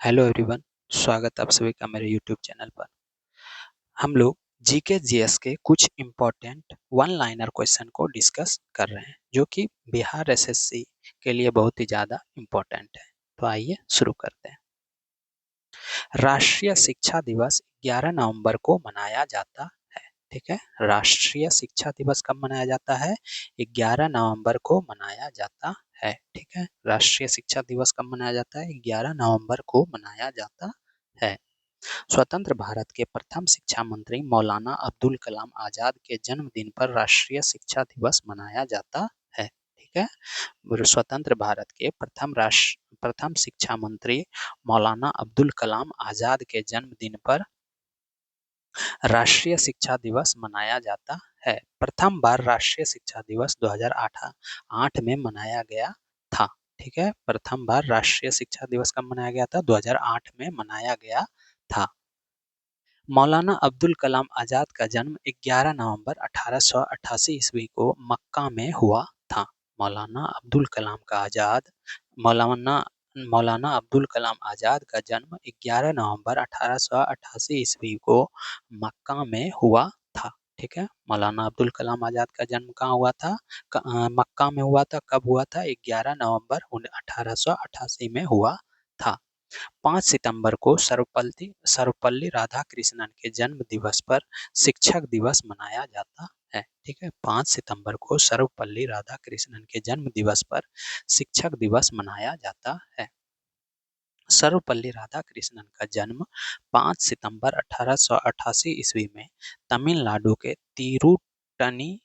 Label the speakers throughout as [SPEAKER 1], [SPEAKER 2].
[SPEAKER 1] Hello everyone. स्वागत है आप सभी का मेरे यूट्यूब चैनल पर। हम लोग जीके जीएस के कुछ इम्पोर्टेंट वन लाइनर क्वेश्चन को डिस्कस कर रहे हैं जो कि बिहार एसएससी के लिए बहुत ही ज़्यादा इम्पोर्टेंट है। तो आइए शुरू करते हैं। राष्ट्रीय शिक्षा दिवस 11 नवंबर को मनाया जाता है। ठीक है, राष्ट्रीय शिक्षा दिवस कब मनाया जाता है? 11 नवंबर को मनाया जाता है। ठीक है, राष्ट्रीय शिक्षा दिवस कब मनाया जाता है? 11 नवंबर को मनाया जाता है। स्वतंत्र भारत के प्रथम शिक्षा मंत्री मौलाना अब्दुल कलाम आजाद के जन्मदिन पर राष्ट्रीय शिक्षा दिवस मनाया जाता है। ठीक है, स्वतंत्र भारत के प्रथम शिक्षा मंत्री मौलाना अब्दुल कलाम आजाद के जन्मदिन पर राष्ट्रीय शिक्षा दिवस मनाया जाता है। प्रथम बार राष्ट्रीय शिक्षा दिवस 2008 में मनाया गया था। ठीक है, प्रथम बार राष्ट्रीय शिक्षा दिवस कब मनाया गया था? 2008 में मनाया गया था। मौलाना अब्दुल कलाम आजाद का जन्म 11 नवंबर 1888 ईस्वी को मक्का में हुआ था। मौलाना अब्दुल कलाम का आजाद मौलाना मौलाना अब्दुल कलाम आजाद का जन्म 11 नवंबर 1888 ईस्वी को मक्का में हुआ था। ठीक है, मौलाना अब्दुल कलाम आजाद का जन्म कहाँ हुआ था? मक्का में हुआ था। कब हुआ था? 11 नवंबर 1888 में हुआ था। 5 सितंबर को सर्वपल्ली राधाकृष्णन के जन्म दिवस पर शिक्षक दिवस मनाया जाता है। ठीक है, 5 सितंबर को सर्वपल्ली राधाकृष्णन के जन्म दिवस पर शिक्षक दिवस मनाया जाता है। सर्वपल्ली राधाकृष्णन का जन्म 5 सितंबर 1888 ईस्वी में तमिलनाडु के तिरुट्टनी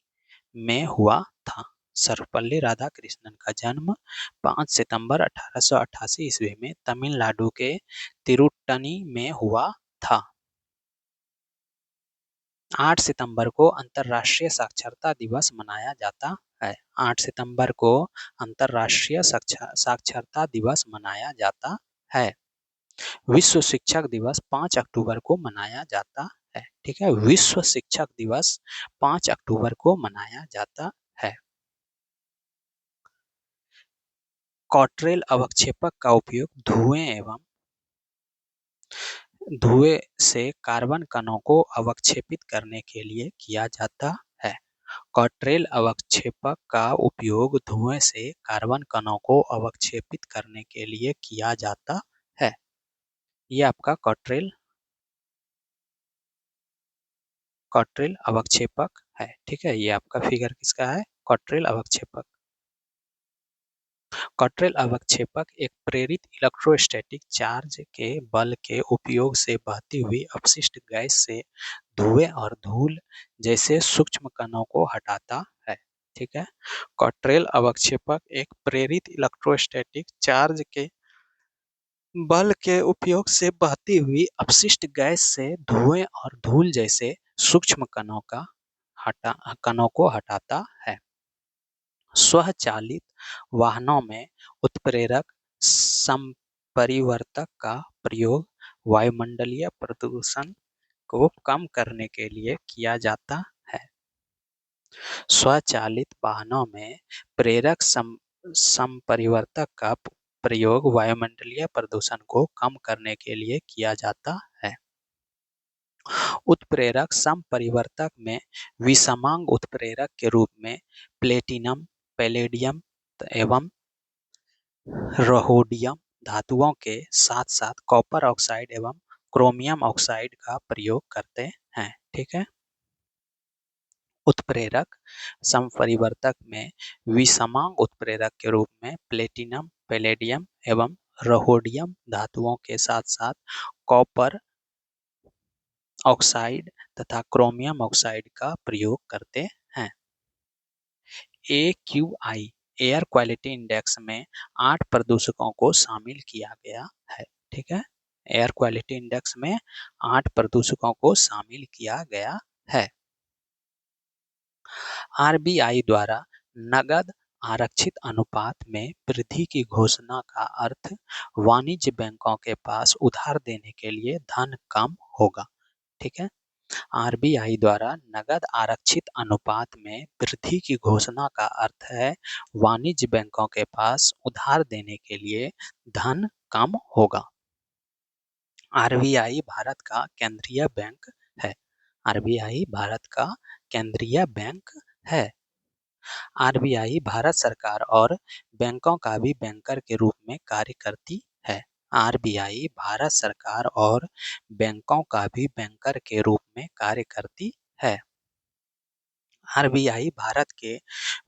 [SPEAKER 1] में हुआ था। सर्वपल्ली राधाकृष्णन का जन्म 5 सितंबर 1888 ईस्वी में तमिलनाडु के तिरुट्टनी में हुआ था। 8 सितंबर को अंतर्राष्ट्रीय साक्षरता दिवस मनाया जाता है। 8 सितंबर को अंतर्राष्ट्रीय साक्षरता दिवस मनाया जाता है। विश्व शिक्षक दिवस 5 अक्टूबर को मनाया जाता है। ठीक है, विश्व शिक्षक दिवस 5 अक्टूबर को मनाया जाता है। कॉट्रेल अवक्षेपक का उपयोग धुएं से कार्बन कणों को अवक्षेपित करने के लिए किया जाता है। कॉट्रेल अवक्षेपक का उपयोग धुएं से कार्बन कणों को अवक्षेपित करने के लिए किया जाता है। ये आपका कॉट्रेल अवक्षेपक है। ठीक है, ये आपका फिगर किसका है? कॉट्रेल अवक्षेपक। कॉट्रेल अवक्षेपक एक प्रेरित इलेक्ट्रोस्टैटिक चार्ज के बल के उपयोग से बहती हुई अपशिष्ट गैस से धुएं और धूल जैसे सूक्ष्म कणों को हटाता है। ठीक है, कॉट्रेल अवक्षेपक एक प्रेरित इलेक्ट्रोस्टैटिक चार्ज के बल के उपयोग से बहती हुई अपशिष्ट गैस से धुएं और धूल जैसे सूक्ष्म कणों को हटाता है। स्वचालित वाहनों में उत्प्रेरक संपरिवर्तक का प्रयोग वायुमंडलीय प्रदूषण को कम करने के लिए किया जाता है। स्वचालित वाहनों में प्रेरक संपरिवर्तक का प्रयोग वायुमंडलीय प्रदूषण को कम करने के लिए किया जाता है। उत्प्रेरक संपरिवर्तक में विषमांग उत्प्रेरक के रूप में प्लेटिनम, पैलेडियम एवं रहोडियम धातुओं के साथ साथ कॉपर ऑक्साइड एवं क्रोमियम ऑक्साइड का प्रयोग करते हैं। ठीक है, उत्प्रेरक संपरिवर्तक में विषमांग उत्प्रेरक के रूप में प्लेटिनम, पैलेडियम एवं रहोडियम धातुओं के साथ साथ कॉपर ऑक्साइड तथा क्रोमियम ऑक्साइड का प्रयोग करते हैं। AQI एयर क्वालिटी इंडेक्स में 8 प्रदूषकों को शामिल किया गया है। ठीक है, एयर क्वालिटी इंडेक्स में 8 प्रदूषकों को शामिल किया गया है। RBI द्वारा नगद आरक्षित अनुपात में वृद्धि की घोषणा का अर्थ वाणिज्य बैंकों के पास उधार देने के लिए धन कम होगा। ठीक है, RBI द्वारा नगद आरक्षित अनुपात में वृद्धि की घोषणा का अर्थ है वाणिज्य बैंकों के पास उधार देने के लिए धन कम होगा। आरबीआई भारत का केंद्रीय बैंक है। आरबीआई भारत का केंद्रीय बैंक है। आरबीआई भारत सरकार और बैंकों का भी बैंकर के रूप में कार्य करती है। आरबीआई भारत सरकार और बैंकों का भी बैंकर के रूप में कार्य करती है। आरबीआई भारत के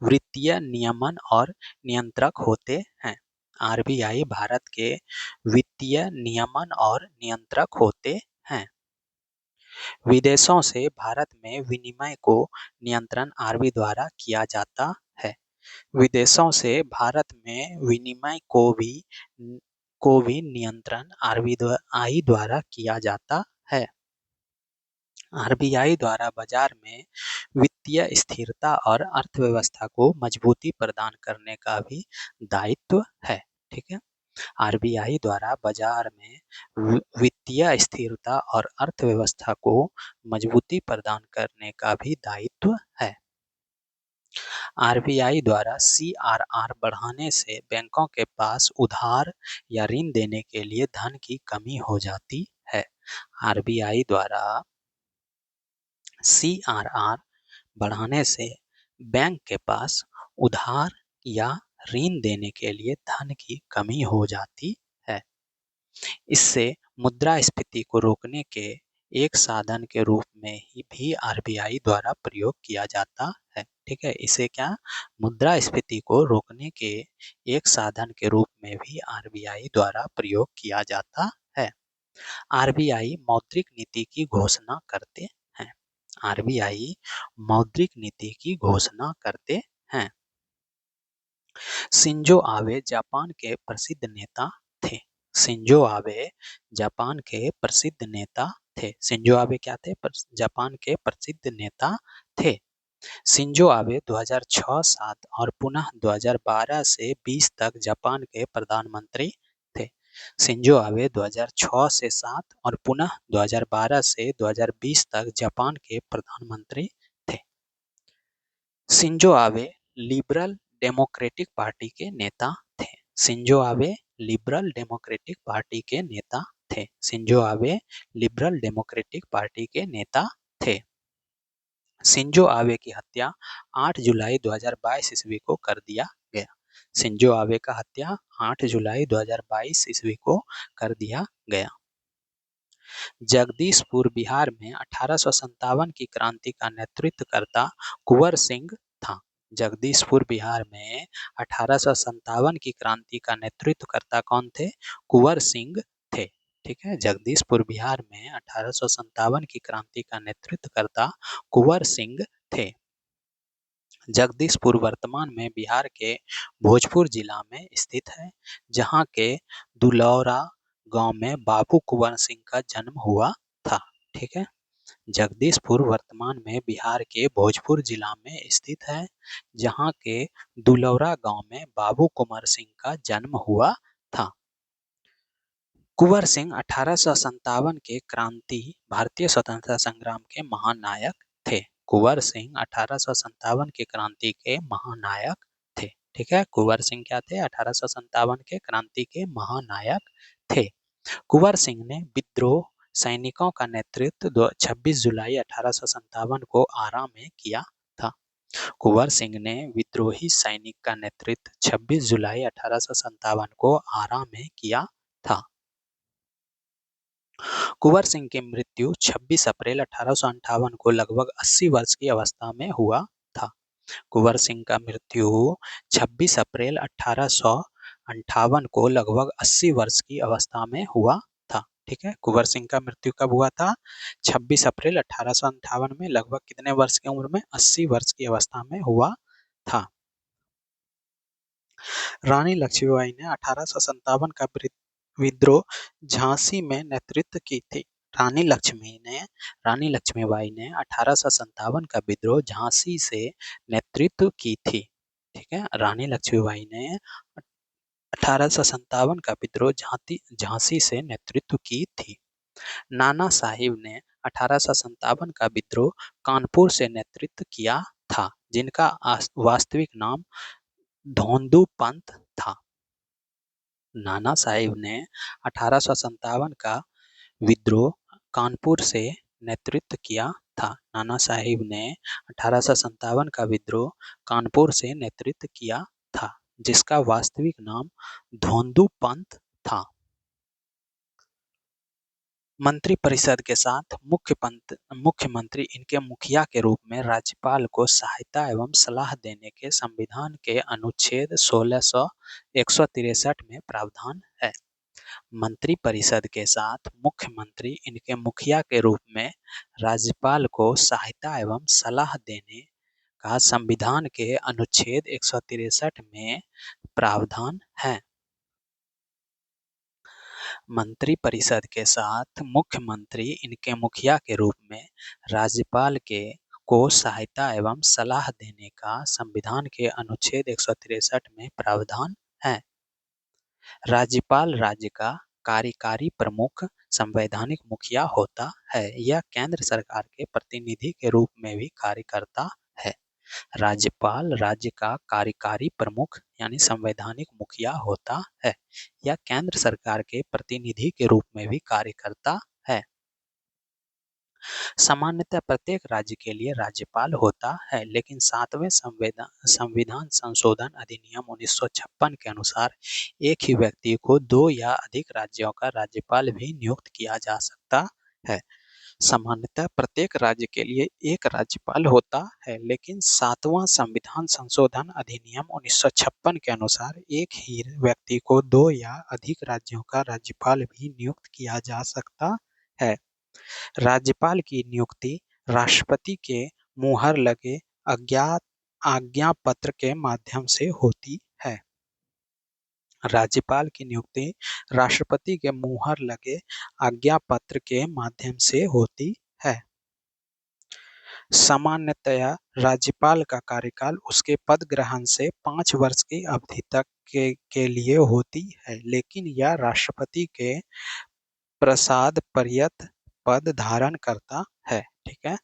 [SPEAKER 1] वित्तीय नियमन और नियंत्रक होते हैं। आरबीआई भारत के वित्तीय नियमन और नियंत्रक होते हैं। विदेशों से भारत में विनिमय को नियंत्रण आरबीआई द्वारा किया जाता है। विदेशों से भारत में विनिमय को भी नियंत्रण आरबीआई द्वारा किया जाता है। आरबीआई द्वारा बाजार में वित्तीय स्थिरता और अर्थव्यवस्था को मजबूती प्रदान करने का भी दायित्व है। ठीक है, आरबीआई द्वारा बाजार में वित्तीय स्थिरता और अर्थव्यवस्था को मजबूती प्रदान करने का भी दायित्व है। आरबीआई द्वारा सीआरआर बढ़ाने से बैंकों के पास उधार या ऋण देने के लिए धन की कमी हो जाती है। आरबीआई द्वारा सीआरआर बढ़ाने से बैंक के पास उधार या ऋण देने के लिए धन की कमी हो जाती है। इससे मुद्रास्फीति को रोकने के एक साधन के रूप में ही भी आरबीआई द्वारा प्रयोग किया जाता है। ठीक है, इसे क्या, मुद्रास्फीति को रोकने के एक साधन के रूप में भी आरबीआई द्वारा प्रयोग किया जाता है। आरबीआई मौद्रिक नीति की घोषणा करते हैं। आरबीआई मौद्रिक नीति की घोषणा करते हैं। शिंजो आबे जापान के प्रसिद्ध नेता थे। शिंजो आबे जापान के प्रसिद्ध नेता थे। शिंजो आबे क्या थे? जापान के प्रसिद्ध नेता थे। शिंजो आबे 2006-07 और पुनः 2012 से 20 तक जापान के प्रधानमंत्री थे। शिंजो आबे 2006 से 7 और पुनः 2012 से 2020 तक जापान के प्रधानमंत्री थे। Shinzo Abe liberal democratic party के नेता थे। Shinzo Abe liberal democratic party के नेता थे। Shinzo Abe liberal democratic party के नेता थे। शिंजो आबे की हत्या 8 जुलाई 2022 ईस्वी को कर दिया गया। शिंजो आबे का हत्या 8 जुलाई 2022 ईस्वी को कर दिया गया। जगदीशपुर बिहार में 1857 की क्रांति का नेतृत्व करता कुंवर सिंह था। जगदीशपुर बिहार में 1857 की क्रांति का नेतृत्व करता कौन थे? कुंवर सिंह थे। ठीक है, जगदीशपुर बिहार में 1857 की क्रांति का नेतृत्व करता कुंवर सिंह थे। जगदीशपुर वर्तमान में बिहार के भोजपुर जिला में स्थित है, जहां के दुलौरा गांव में बाबू कुंवर सिंह का जन्म हुआ था। ठीक है, जगदीशपुर वर्तमान में बिहार के भोजपुर जिला में स्थित है, जहां के दुलौरा गांव में बाबू कुंवर सिंह का जन्म हुआ था। कुंवर सिंह 1857 के क्रांति भारतीय स्वतंत्रता संग्राम के महानायक थे। कुंवर सिंह 1857 के क्रांति के महानायक थे। ठीक है, कुंवर सिंह क्या थे? 1857 के क्रांति के महानायक थे। कुंवर सिंह ने विद्रोह सैनिकों का नेतृत्व 26 जुलाई 1857 को आरा में किया था। कुंवर सिंह ने विद्रोही सैनिक का नेतृत्व 26 जुलाई 1857 को आरा में किया था। कुंवर सिंह की मृत्यु 26 अप्रैल 1858 को लगभग 80 वर्ष की अवस्था में हुआ था। कुंवर सिंह का मृत्यु 26 अप्रैल 1858 को लगभग 80 वर्ष की अवस्था में हुआ था। ठीक है, कुंवर सिंह का मृत्यु कब हुआ था? 26 अप्रैल 1858 में, लगभग कितने वर्ष की उम्र में? 80 वर्ष की अवस्था में हुआ था। रानी लक्ष्मीबाई ने 1857 का विद्रोह झांसी में नेतृत्व की थी। रानी लक्ष्मीबाई ने 1857 का विद्रोह झांसी से नेतृत्व की थी। ठीक है, रानी लक्ष्मीबाई ने 1857 का विद्रोह झांसी से नेतृत्व की थी। नाना साहिब ने 1857 का विद्रोह कानपुर से नेतृत्व किया था, जिनका वास्तविक नाम धोंदू पंत था। नाना साहिब ने 1857 का विद्रोह कानपुर से नेतृत्व किया था। नाना साहिब ने 1857 का विद्रोह कानपुर से नेतृत्व किया था, जिसका वास्तविक नाम धोंदू पंत था। मंत्रिपरिषद के साथ मुख्यमंत्री इनके मुखिया के रूप में राज्यपाल को सहायता एवं सलाह देने के संविधान के अनुच्छेद 163 में प्रावधान है। मंत्रिपरिषद के साथ मुख्यमंत्री इनके मुखिया के रूप में राज्यपाल को सहायता एवं सलाह देने का संविधान के अनुच्छेद 163 में प्रावधान है। मंत्रिपरिषद के साथ मुख्यमंत्री इनके मुखिया के रूप में राज्यपाल के को सहायता एवं सलाह देने का संविधान के अनुच्छेद 163 में प्रावधान है। राज्यपाल राज्य का कार्यकारी प्रमुख संवैधानिक मुखिया होता है। यह केंद्र सरकार के प्रतिनिधि के रूप में भी कार्य करता है। राज्यपाल राज्य का कार्यकारी प्रमुख यानी संवैधानिक मुखिया होता है। यह केंद्र सरकार के प्रतिनिधि के रूप में भी कार्य करता है। सामान्यतः प्रत्येक राज्य के लिए राज्यपाल होता है, लेकिन 7वें संविधान संशोधन अधिनियम 1956 के अनुसार एक ही व्यक्ति को 2 या अधिक राज्यों का राज्यपाल भी नियुक्त किया जा सकता है। सामान्यतः प्रत्येक राज्य के लिए एक राज्यपाल होता है, लेकिन 7वां संविधान संशोधन अधिनियम 1956 के अनुसार एक ही व्यक्ति को 2 या अधिक राज्यों का राज्यपाल भी नियुक्त किया जा सकता है। राज्यपाल की नियुक्ति राष्ट्रपति के मुहर लगे आज्ञा पत्र के माध्यम से होती है। राज्यपाल की नियुक्ति राष्ट्रपति के मुहर लगे आज्ञा पत्र के माध्यम से होती है। सामान्यतया राज्यपाल का कार्यकाल उसके पद ग्रहण से 5 वर्ष की अवधि तक के लिए होती है, लेकिन यह राष्ट्रपति के प्रसाद पर्यंत पद धारण करता है। ठीक है,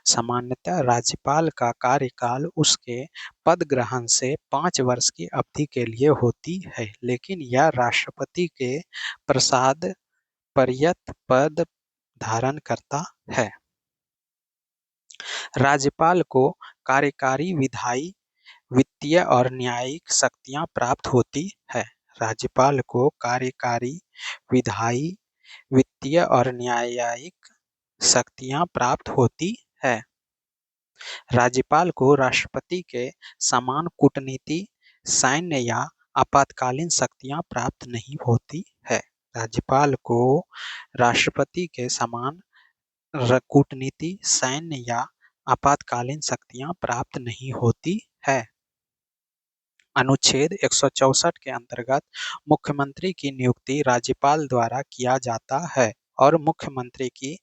[SPEAKER 1] सामान्यतः राज्यपाल का कार्यकाल उसके पद ग्रहण से 5 वर्ष की अवधि के लिए होती है, लेकिन यह राष्ट्रपति के प्रसाद पर्यंत पद धारण करता है। राज्यपाल को कार्यकारी, विधायी, वित्तीय और न्यायिक शक्तियां प्राप्त होती है। राज्यपाल को कार्यकारी, विधायी, वित्तीय और न्यायिक शक्तियां प्राप्त होती है। राज्यपाल को राष्ट्रपति के समान कूटनीति, सैन्य या आपातकालीन शक्तियां प्राप्त नहीं होती है। राज्यपाल को राष्ट्रपति के समान कूटनीति, सैन्य या आपातकालीन शक्तियां प्राप्त नहीं होती है। अनुच्छेद 164 के अंतर्गत मुख्यमंत्री की नियुक्ति राज्यपाल द्वारा किया जाता है और मुख्यमंत्री की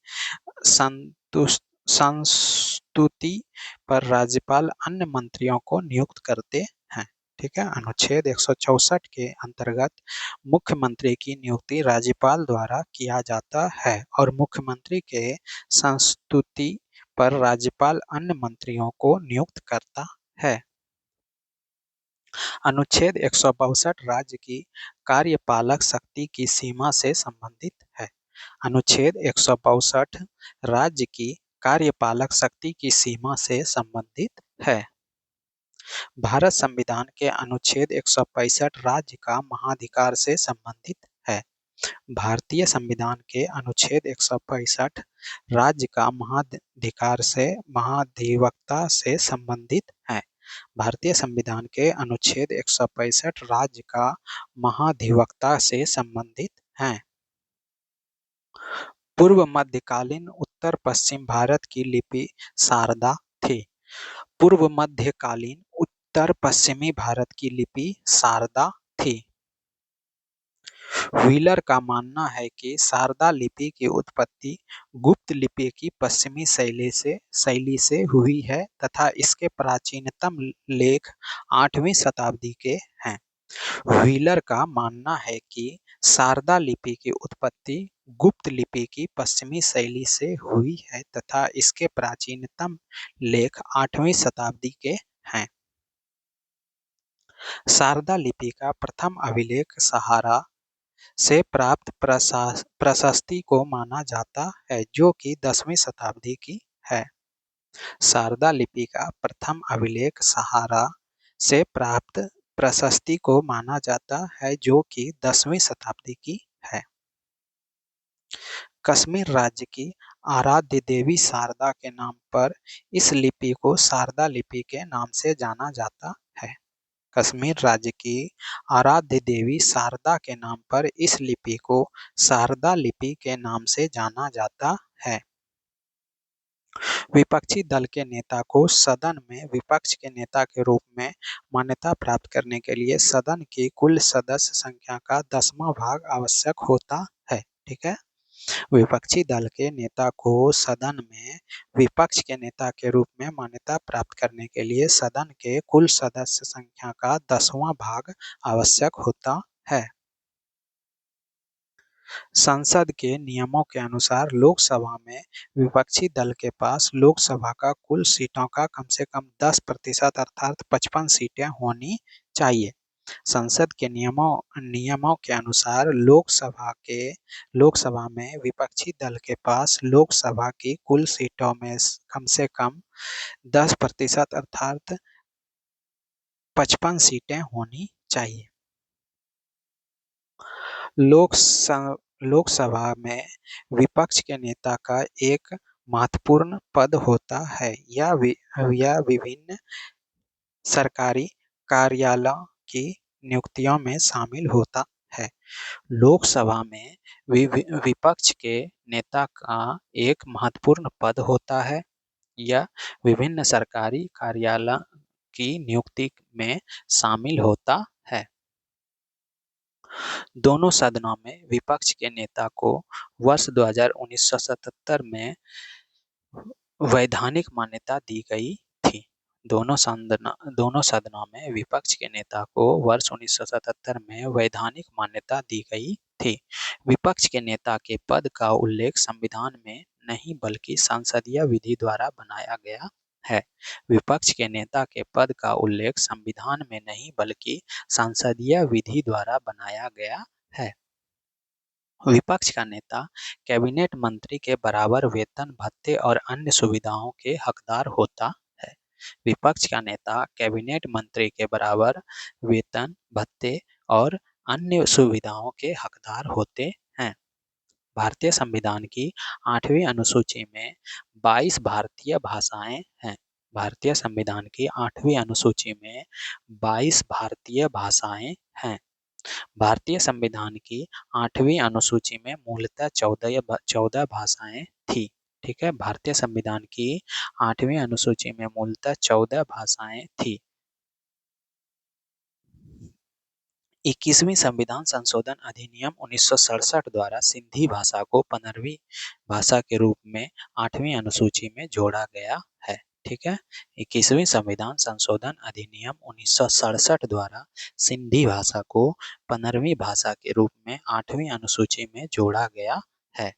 [SPEAKER 1] संस्तुति पर राज्यपाल अन्य मंत्रियों को नियुक्त करते हैं। ठीक है, अनुच्छेद 164 के अंतर्गत मुख्यमंत्री की नियुक्ति राज्यपाल द्वारा किया जाता है और मुख्यमंत्री के संस्तुति पर राज्यपाल अन्य मंत्रियों को नियुक्त करता है। अनुच्छेद 162 राज्य की कार्यपालक शक्ति की सीमा से संबंधित है। अनुच्छेद 162 राज्य की कार्यपालक शक्ति की सीमा से संबंधित है। भारत संविधान के अनुच्छेद 165 राज्य का महाधिकार से संबंधित है। भारतीय संविधान के अनुच्छेद 165 राज्य का महाधिवक्ता से संबंधित है। भारतीय संविधान के अनुच्छेद 165 राज्य का महाधिवक्ता से संबंधित है। पूर्व मध्यकालीन उत्तर पश्चिम भारत की लिपि शारदा थी। पूर्व मध्यकालीन उत्तर पश्चिमी भारत की लिपि शारदा थी। व्हीलर का मानना है कि शारदा लिपि की उत्पत्ति गुप्त लिपि की पश्चिमी शैली से हुई है तथा इसके प्राचीनतम लेख 8वीं शताब्दी के हैं। व्हीलर का मानना है कि शारदा लिपि की उत्पत्ति गुप्त लिपि की पश्चिमी शैली से हुई है तथा इसके प्राचीनतम लेख 8वीं शताब्दी के हैं। शारदा लिपि का प्रथम अभिलेख सहारा से प्राप्त प्रशस्ति को माना जाता है, जो कि 10वीं शताब्दी की है। शारदा लिपि का प्रथम अभिलेख सहारा से प्राप्त प्रशस्ति को माना जाता है, जो कि 10वीं शताब्दी की है। कश्मीर राज्य की आराध्य देवी शारदा के नाम पर इस लिपि को शारदा लिपि के नाम से जाना जाता है। कश्मीर राज्य की आराध्य देवी शारदा के नाम पर इस लिपि को शारदा लिपि के नाम से जाना जाता है। विपक्षी दल के नेता को सदन में विपक्ष के नेता के रूप में मान्यता प्राप्त करने के लिए सदन की कुल सदस्य संख्या का 10वां भाग आवश्यक होता है। ठीक है, विपक्षी दल के नेता को सदन में विपक्ष के नेता के रूप में मान्यता प्राप्त करने के लिए सदन के कुल सदस्य संख्या का 10वां भाग आवश्यक होता है। संसद के नियमों के अनुसार लोकसभा में विपक्षी दल के पास लोकसभा का कुल सीटों का कम से कम 10% अर्थात 55 सीटें होनी चाहिए। संसद के नियमों के अनुसार लोकसभा में विपक्षी दल के पास लोकसभा की कुल सीटों में कम से कम 10% अर्थात 55 सीटें होनी चाहिए। लोकसभा में विपक्ष के नेता का एक महत्वपूर्ण पद होता है। यह विभिन्न सरकारी कार्यालयों की नियुक्तियों में शामिल होता है। लोकसभा में विपक्ष के नेता का एक महत्वपूर्ण पद होता है। यह विभिन्न सरकारी कार्यालय की नियुक्ति में शामिल होता है। दोनों सदनों में विपक्ष के नेता को वर्ष 1977 में वैधानिक मान्यता दी गई थी। दोनों सदनों में विपक्ष के नेता को वर्ष 1977 में वैधानिक मान्यता दी गई थी। विपक्ष के नेता के पद का उल्लेख संविधान में नहीं बल्कि संसदीय विधि द्वारा बनाया गया है। विपक्ष के नेता के पद का उल्लेख संविधान में नहीं बल्कि संसदीय विधि द्वारा बनाया गया है। विपक्ष का नेता कैबिनेट मंत्री के बराबर वेतन भत्ते और अन्य सुविधाओं के हकदार होता है। विपक्ष का नेता कैबिनेट मंत्री के बराबर वेतन भत्ते और अन्य सुविधाओं के हकदार होते हैं। भारतीय संविधान की 8वीं अनुसूची में 22 भारतीय भाषाएं हैं। भारतीय संविधान की 8वीं अनुसूची में 22 भारतीय भाषाएं हैं। भारतीय संविधान की 8वीं अनुसूची में मूलतः 14 भाषाएं थी। ठीक है, भारतीय संविधान की 8वीं अनुसूची में मूलतः 14 भाषाएं थी। 21वीं संविधान संशोधन अधिनियम 1967 द्वारा सिंधी भाषा को 15वीं भाषा के रूप में 8वीं अनुसूची में जोड़ा गया है। ठीक है, 21वीं संविधान संशोधन अधिनियम 1967 द्वारा सिंधी भाषा को 15वीं भाषा के रूप में 8वीं अनुसूची में जोड़ा गया है।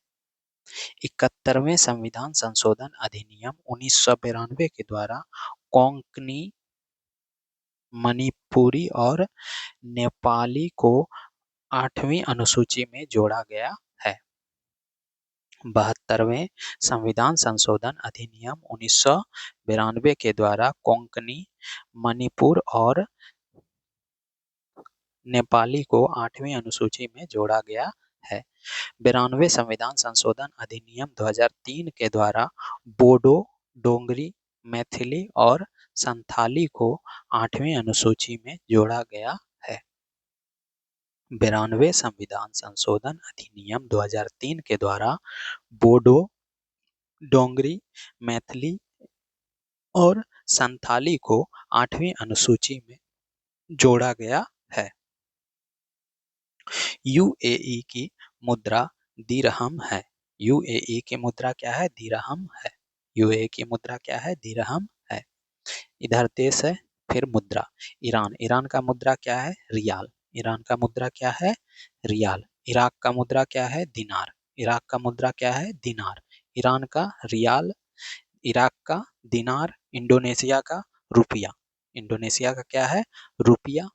[SPEAKER 1] 71वें संविधान संशोधन अधिनियम 1992 के द्वारा कोंकणी, मणिपुरी और नेपाली को 8वीं अनुसूची में जोड़ा गया है। 72वें संविधान संशोधन अधिनियम 1992 के द्वारा कोंकणी, मणिपुर और नेपाली को 8वीं अनुसूची में जोड़ा गया है। 92वें संविधान संशोधन अधिनियम 2003 के द्वारा बोडो, डोंगरी, मैथिली और संथाली को 8वीं अनुसूची में जोड़ा गया है। 92वें संविधान संशोधन अधिनियम 2003 के द्वारा बोडो, डोंगरी, मैथिली और संथाली को 8वीं अनुसूची में जोड़ा गया है। यूएई की मुद्रा दिरहम है। यूएई की मुद्रा क्या है? दिरहम है। यूएई की मुद्रा क्या है? दिरहम है। इधर देश है, फिर मुद्रा। ईरान, ईरान का मुद्रा क्या है? रियाल। ईरान का मुद्रा क्या है? रियाल। इराक का मुद्रा क्या है? दिनार। इराक का मुद्रा क्या है? दिनार। ईरान का रियाल, इराक का दिनार, इंडोनेशिया का रुपया। इंडोनेशिया का क्या है? रुपया।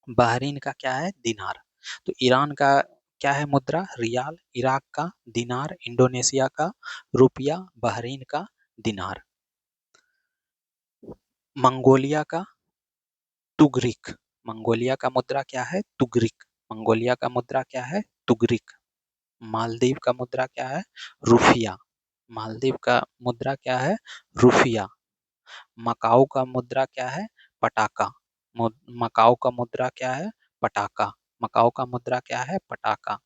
[SPEAKER 1] बहरीन का क्या है? दिनार। तो ईरान का क्या है मुद्रा? रियाल। इराक का दिनार। इंडोनेशिया का रुपया। बहरीन का दिनार। मंगोलिया का तुगरिक। मंगोलिया का मुद्रा क्या है? तुगरिक। मंगोलिया का मुद्रा क्या है? तुगरिक। मालदीव का मुद्रा क्या है? रुफिया। मालदीव का मुद्रा क्या है? रुफिया। मकाऊ का मुद्रा क्या है? पटाका। मकाऊ का मुद्रा क्या है? पटाका। मकाऊ का मुद्रा क्या है? पटाका।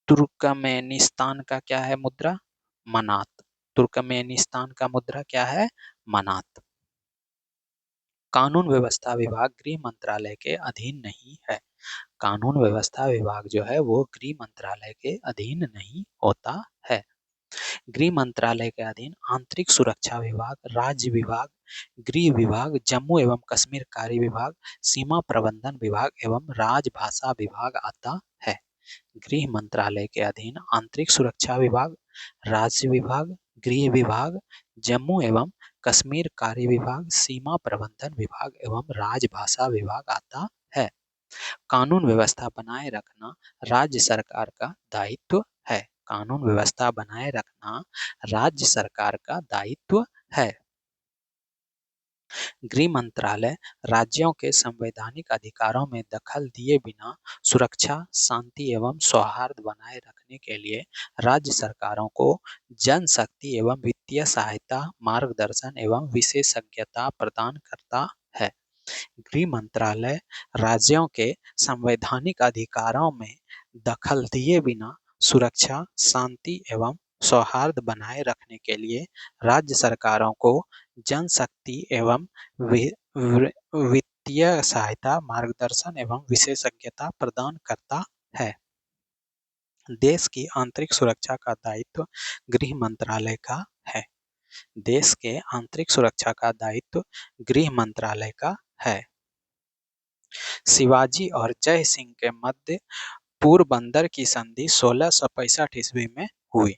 [SPEAKER 1] तुर्कमेनिस्तान का क्या है मुद्रा? मनात। तुर्कमेनिस्तान का मुद्रा क्या है? मनात। कानून व्यवस्था विभाग गृह मंत्रालय के अधीन नहीं है। कानून व्यवस्था विभाग जो है वो गृह मंत्रालय के अधीन नहीं होता है। गृह मंत्रालय के अधीन आंतरिक सुरक्षा विभाग, राज्य विभाग, गृह विभाग, जम्मू एवं कश्मीर कार्य विभाग, सीमा प्रबंधन विभाग एवं राजभाषा विभाग आता है। गृह मंत्रालय के अधीन आंतरिक सुरक्षा विभाग, राज्य विभाग, गृह विभाग, जम्मू एवं कश्मीर कार्य विभाग, सीमा प्रबंधन विभाग एवं राजभाषा विभाग आता है। कानून व्यवस्था बनाए रखना राज्य सरकार का दायित्व है। कानून व्यवस्था बनाए रखना राज्य सरकार का दायित्व है। गृह मंत्रालय राज्यों के संवैधानिक अधिकारों में दखल दिए बिना सुरक्षा, शांति एवं सौहार्द बनाए रखने के लिए राज्य सरकारों को जनशक्ति एवं वित्तीय सहायता, मार्गदर्शन एवं विशेषज्ञता प्रदान करता है। गृह मंत्रालय राज्यों के संवैधानिक अधिकारों में दखल दिए बिना सुरक्षा, शांति एवं सौहार्द बनाए रखने के लिए राज्य सरकारों को जनशक्ति एवं वित्तीय सहायता, मार्गदर्शन एवं विशेषज्ञता प्रदान करता है। देश की आंतरिक सुरक्षा का दायित्व गृह मंत्रालय का है। देश के आंतरिक सुरक्षा का दायित्व गृह मंत्रालय का है। शिवाजी और जय सिंह के मध्य पोरबंदर की संधि 1665 ईस्वी में हुई।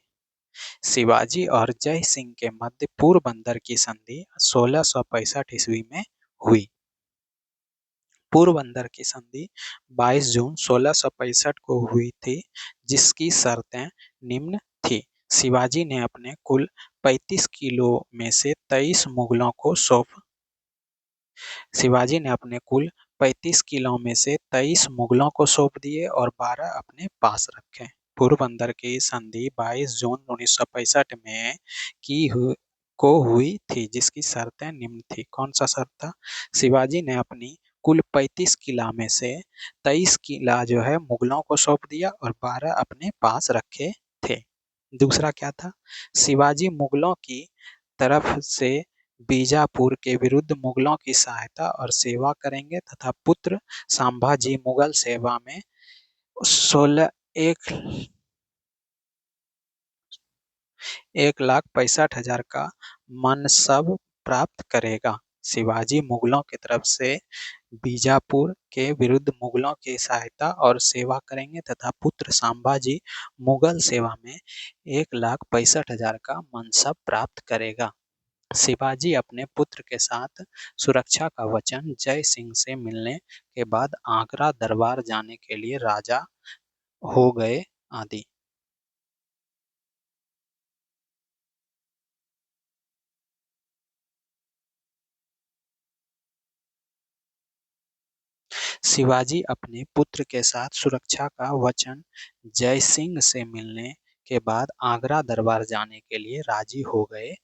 [SPEAKER 1] शिवाजी और जय सिंह के मध्य पोरबंदर की संधि 1665 ईस्वी में हुई। पोरबंदर की संधि 22 जून 1665 को हुई थी, जिसकी शर्तें निम्न थी। शिवाजी ने अपने कुल 35 किलो में से 23 मुगलों को सौंप शिवाजी ने अपने कुल 35 किलो में से 23 मुगलों को सौंप दिए और 12 अपने पास रखे। पोरबंदर की संधि 22 जून 1965 में हुई थी, जिसकी शर्तें निम्न थी। कौन सा शर्त था? शिवाजी ने अपनी कुल 35 किला में से 23 किला जो है मुगलों को सौंप दिया और 12 अपने पास रखे थे। दूसरा क्या था? शिवाजी मुगलों की तरफ से बीजापुर के विरुद्ध मुगलों की सहायता और सेवा करेंगे तथा पुत्र संभाजी मुगल सेवा में 1,65,000 का मनसब प्राप्त करेगा। शिवाजी मुगलों की तरफ से बीजापुर के विरुद्ध मुगलों की सहायता और सेवा करेंगे तथा पुत्र संभाजी मुगल सेवा में 1,65,000 का मनसब प्राप्त करेगा। शिवाजी अपने पुत्र के साथ सुरक्षा का वचन जय सिंह से मिलने के बाद आगरा दरबार जाने के लिए राजा हो गए आदि। शिवाजी अपने पुत्र के साथ सुरक्षा का वचन जय सिंह से मिलने के बाद आगरा दरबार जाने के लिए राजी हो गए